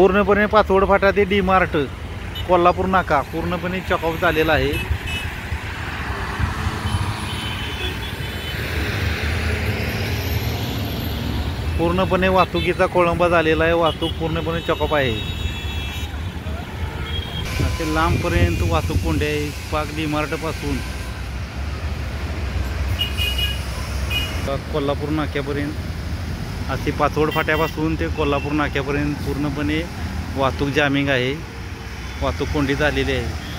पूर्णपणे पाचवड फाटा ते D mart Kolhapur नाका पूर्णपणे चॉकआउट झालेला आहे। पूर्णपणे वाहतुकीचा खोळंबा झालेला आहे। वाहतूक पूर्णपणे चॉकअप आहे। असे लांबपर्यंत वाहतूक कोंडी आहे। पाक डी मार्टपासून कोल्हापूर नाक्यापर्यंत असे पाचवड फाट्यापासून ते कोल्हापूर नाक्यापर्यंत पूर्णपणे वाहतूक जामिंग आहे। वाहतूक कोंडी झालेली आहे।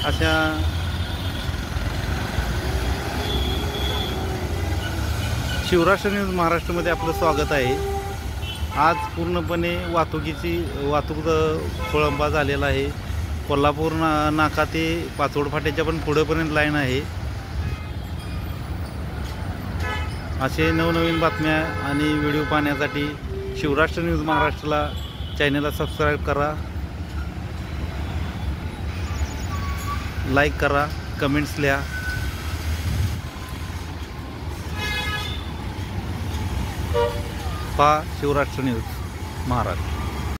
अशा शिवराष्ट्र न्यूज महाराष्ट्रामध्ये आपलं स्वागत आहे। आज पूर्णपणे वाहतूक खोळंबा झालेला आहे। कोल्हापूर नाका ते पाचवड फाट्याच्या पण पुढेपर्यंत लाईन आहे। असे नवनवीन बातम्या आणि व्हिडिओ पाहण्यासाठी शिवराष्ट्र न्यूज महाराष्ट्राला चॅनलला सबस्क्राईब करा, लाईक करा, कमेंट्स लिहा। पहा शिवराष्ट्र न्यूज महाराष्ट्र।